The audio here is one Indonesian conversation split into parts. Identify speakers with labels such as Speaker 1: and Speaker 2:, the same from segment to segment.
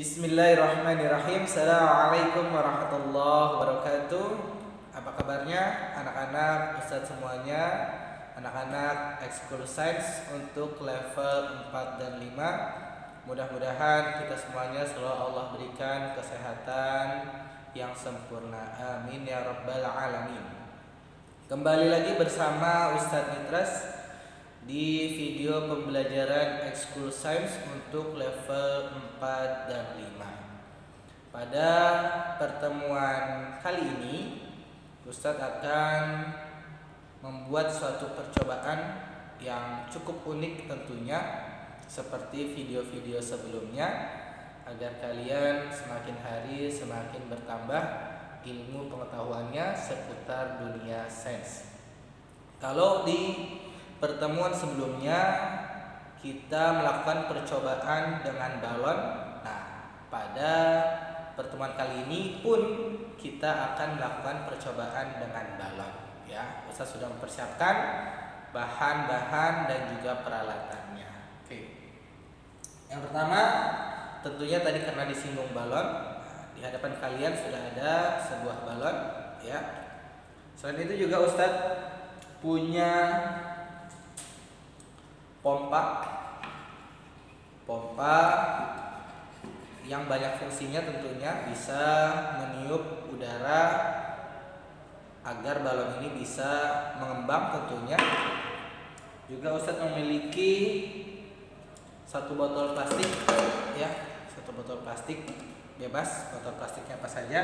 Speaker 1: Bismillahirrahmanirrahim. Assalamualaikum warahmatullahi wabarakatuh. Apa kabarnya anak-anak, ustadz semuanya, anak-anak ekskul sains untuk level 4 dan 5. Mudah-mudahan kita semuanya selalu Allah berikan kesehatan yang sempurna. Amin ya rabbal alamin. Kembali lagi bersama Ustadz Nitras di video pembelajaran ekskul sains untuk level 4 dan 5. Pada pertemuan kali ini Ustadz akan membuat suatu percobaan yang cukup unik tentunya, seperti video-video sebelumnya, agar kalian semakin hari semakin bertambah ilmu pengetahuannya seputar dunia sains. Kalau di pertemuan sebelumnya kita melakukan percobaan dengan balon. Nah, pada pertemuan kali ini pun kita akan melakukan percobaan dengan balon. Ya, Ustaz sudah mempersiapkan bahan-bahan dan juga peralatannya. Oke. Yang pertama, tentunya tadi karena disinggung balon, di hadapan kalian sudah ada sebuah balon. Ya. Selain itu juga Ustadz punya pompa yang banyak fungsinya, tentunya bisa meniup udara agar balon ini bisa mengembang tentunya. Juga Ustadz memiliki satu botol plastik, ya, satu botol plastik bebas, botol plastiknya apa saja.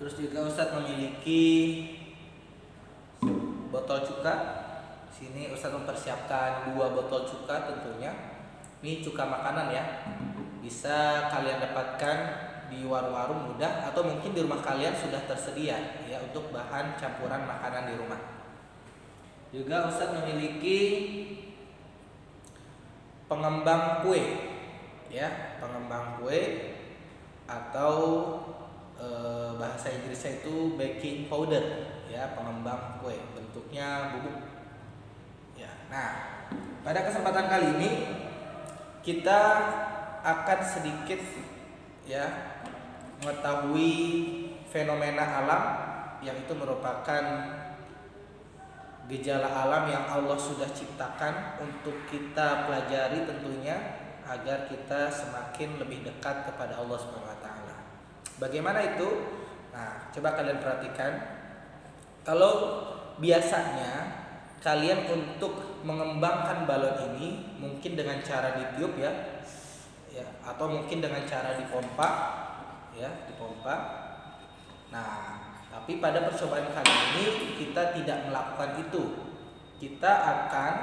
Speaker 1: Terus juga Ustadz memiliki botol cuka. Sini Ustadz mempersiapkan 2 botol cuka tentunya. Ini cuka makanan ya. Bisa kalian dapatkan di warung-warung mudah, atau mungkin di rumah kalian sudah tersedia ya untuk bahan campuran makanan di rumah. Juga Ustadz memiliki pengembang kue ya, pengembang kue atau bahasa Inggrisnya itu baking powder ya, pengembang kue, bentuknya bubuk. Nah, pada kesempatan kali ini kita akan sedikit ya mengetahui fenomena alam yang itu merupakan gejala alam yang Allah sudah ciptakan untuk kita pelajari tentunya, agar kita semakin lebih dekat kepada Allah Subhanahu wa taala. Bagaimana itu? Nah, coba kalian perhatikan. Kalau biasanya kalian untuk mengembangkan balon ini mungkin dengan cara ditiup ya, atau mungkin dengan cara dipompa ya, dipompa. Nah, tapi pada percobaan kali ini kita tidak melakukan itu. Kita akan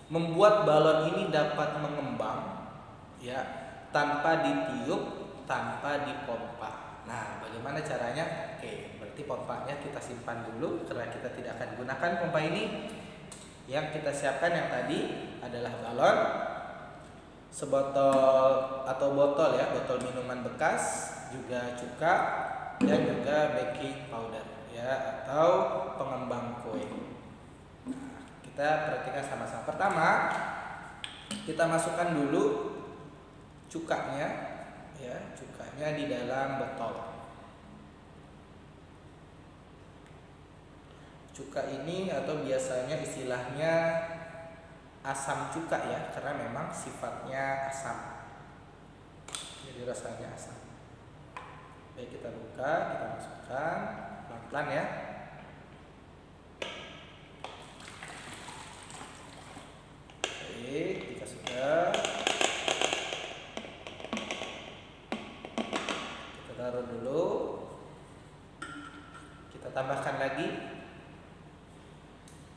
Speaker 1: membuat balon ini dapat mengembang ya, tanpa ditiup, tanpa dipompa. Nah, bagaimana caranya? Oke, berarti pompanya kita simpan dulu karena kita tidak akan gunakan pompa ini. Yang kita siapkan yang tadi adalah balon, sebotol atau botol ya, botol minuman bekas, juga cuka, dan juga baking powder ya, atau pengembang kue. Nah, kita perhatikan sama-sama. Pertama, kita masukkan dulu cukanya ya, cukanya di dalam botol. Cuka ini atau biasanya istilahnya asam cuka ya, karena memang sifatnya asam, jadi rasanya asam. Baik, kita buka, kita masukkan pelan-pelan ya. Baik, jika sudah, kita taruh dulu. Kita tambahkan lagi.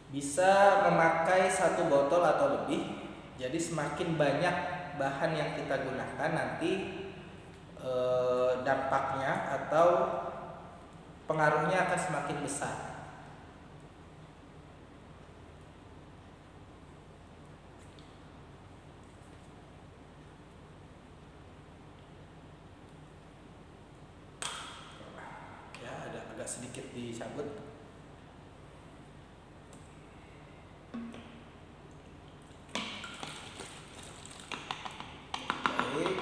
Speaker 1: Bisa memakai 1 botol atau lebih. Jadi semakin banyak bahan yang kita gunakan, nanti dampaknya atau pengaruhnya akan semakin besar. Ya, agak sedikit dicabut. Baik,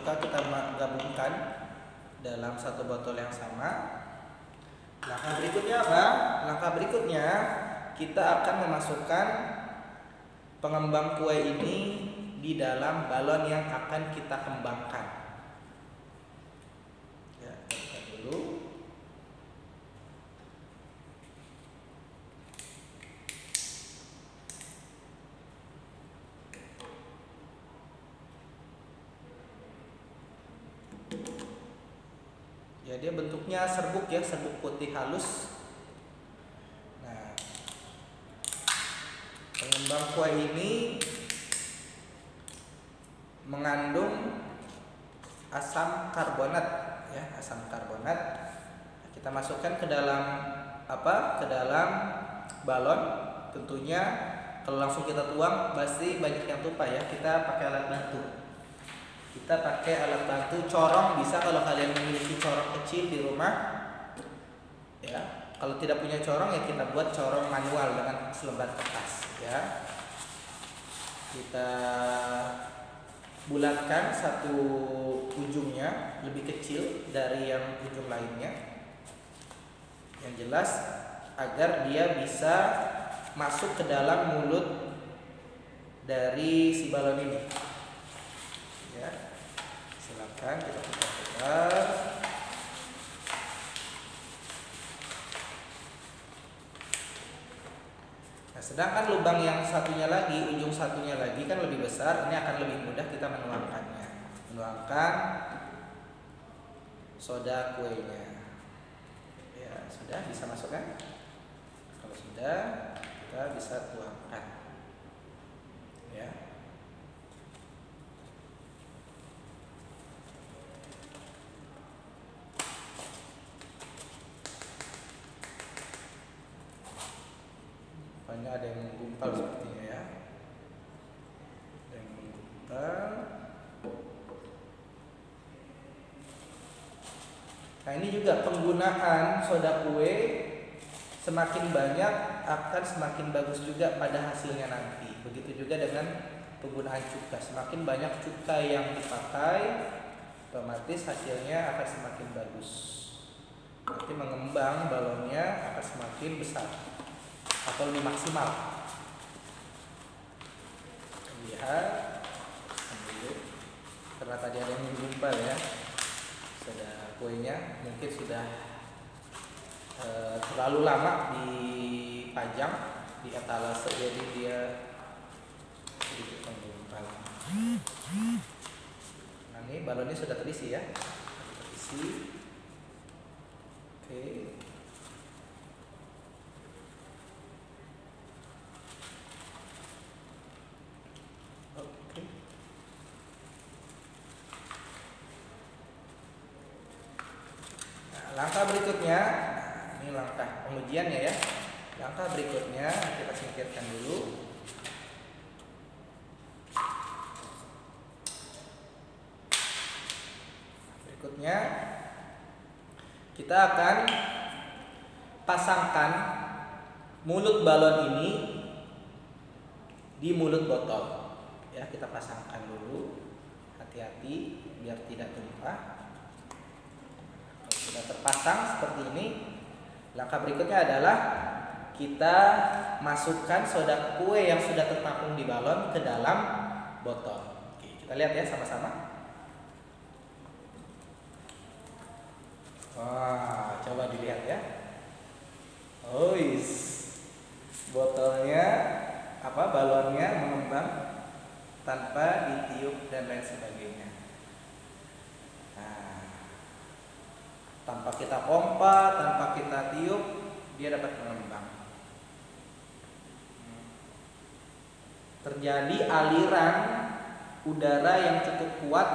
Speaker 1: cuka kita gabungkan dalam satu botol yang sama. Langkah berikutnya apa? Langkah berikutnya kita akan memasukkan pengembang kue ini di dalam balon yang akan kita kembangkan. Ya, kita dulu. Ya, dia bentuknya serbuk ya, serbuk putih halus. Nah, pengembang kue ini mengandung asam karbonat ya, asam karbonat. Kita masukkan ke dalam apa? Ke dalam balon. Tentunya kalau langsung kita tuang pasti banyak yang tumpah ya. Kita pakai alat bantu. Kita pakai alat bantu, corong bisa kalau kalian memiliki corong kecil di rumah. Ya, kalau tidak punya corong ya kita buat corong manual dengan selembar kertas ya. Kita bulatkan satu ujungnya lebih kecil dari yang ujung lainnya. Yang jelas agar dia bisa masuk ke dalam mulut dari si balon ini. Ya, silakan kita putar-putar. Nah, sedangkan lubang yang satunya lagi, ujung satunya lagi kan lebih besar, ini akan lebih mudah kita menuangkannya. Menuangkan soda kuenya. Ya, sudah bisa masuk kan? Kalau sudah, kita bisa tuangkan. Ya. Ada yang menggumpal sepertinya ya. Ada yang menggumpal. Nah, ini juga penggunaan soda kue semakin banyak akan semakin bagus juga pada hasilnya nanti. Begitu juga dengan penggunaan cuka. Semakin banyak cuka yang dipakai, otomatis hasilnya akan semakin bagus. Nanti mengembang balonnya akan semakin besar atau lebih maksimal. Lihat dulu, karena tadi ada yang menggumpal ya, soda kuenya mungkin sudah terlalu lama dipajang di etalase, jadi dia sedikit menggumpal. Nah, ini balonnya sudah terisi ya, terisi. Oke. Langkah berikutnya, ini langkah pengujiannya ya. Langkah berikutnya kita singkirkan dulu. Berikutnya kita akan pasangkan mulut balon ini di mulut botol. Ya, kita pasangkan dulu. Hati-hati biar tidak tumpah. Sudah terpasang seperti ini. Langkah berikutnya adalah kita masukkan soda kue yang sudah tertampung di balon ke dalam botol. Oke, kita lihat ya sama-sama. Wah, coba dilihat ya. Ois, botolnya balonnya mengembang tanpa ditiup dan lain sebagainya. Tanpa kita pompa, tanpa kita tiup, dia dapat mengembang. Terjadi aliran udara yang cukup kuat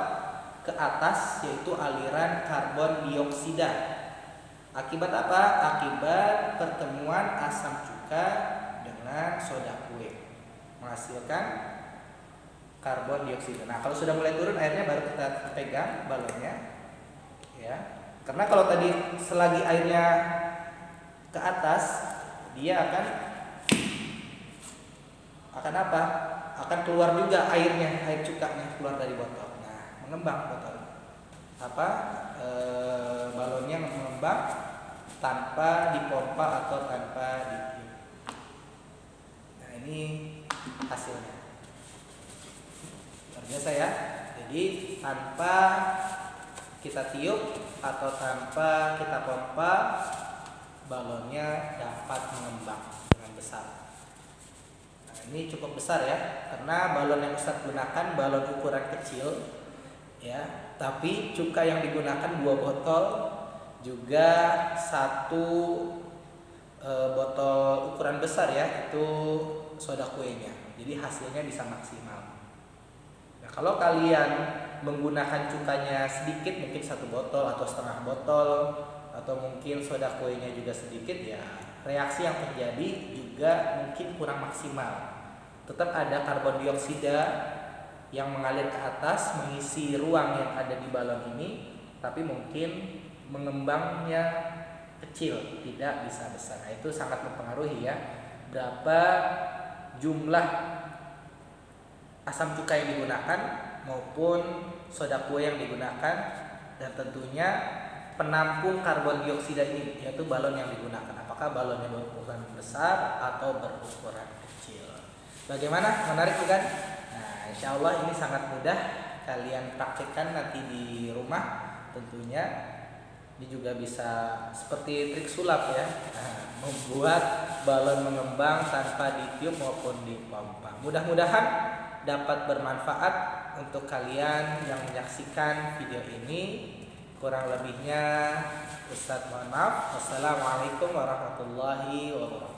Speaker 1: ke atas, yaitu aliran karbon dioksida. Akibat apa? Akibat pertemuan asam cuka dengan soda kue, menghasilkan karbon dioksida. Nah, kalau sudah mulai turun airnya, baru kita pegang balonnya, ya. Karena kalau tadi selagi airnya ke atas, dia akan apa? Akan keluar juga airnya, air cukanya keluar dari botol. Nah, mengembang botol. Balonnya mengembang tanpa dipompa atau tanpa ditiup. Nah, ini hasilnya. Luar biasa ya. Jadi tanpa kita tiup atau tanpa kita pompa, balonnya dapat mengembang dengan besar. Nah, ini cukup besar ya, karena balon yang Ustadz gunakan balon ukuran kecil ya, tapi cuka yang digunakan 2 botol, juga 1 botol ukuran besar ya, itu soda kuenya. Jadi hasilnya bisa maksimal. Nah, kalau kalian menggunakan cukanya sedikit, mungkin 1 botol atau setengah botol, atau mungkin soda kuenya juga sedikit, ya reaksi yang terjadi juga mungkin kurang maksimal. Tetap ada karbon dioksida yang mengalir ke atas mengisi ruang yang ada di balon ini, tapi mungkin mengembangnya kecil, tidak bisa besar. Nah, itu sangat mempengaruhi ya, berapa jumlah asam cuka yang digunakan maupun soda kue yang digunakan, dan tentunya penampung karbon dioksida ini, yaitu balon yang digunakan, apakah balonnya berukuran besar atau berukuran kecil. Bagaimana? Menarik bukan? Nah, insya Allah ini sangat mudah kalian praktikkan nanti di rumah. Tentunya ini juga bisa seperti trik sulap ya, membuat balon mengembang tanpa ditiup maupun dipompa. Mudah-mudahan dapat bermanfaat untuk kalian yang menyaksikan video ini. Kurang lebihnya Ustadz mohon maaf. Wassalamualaikum warahmatullahi wabarakatuh.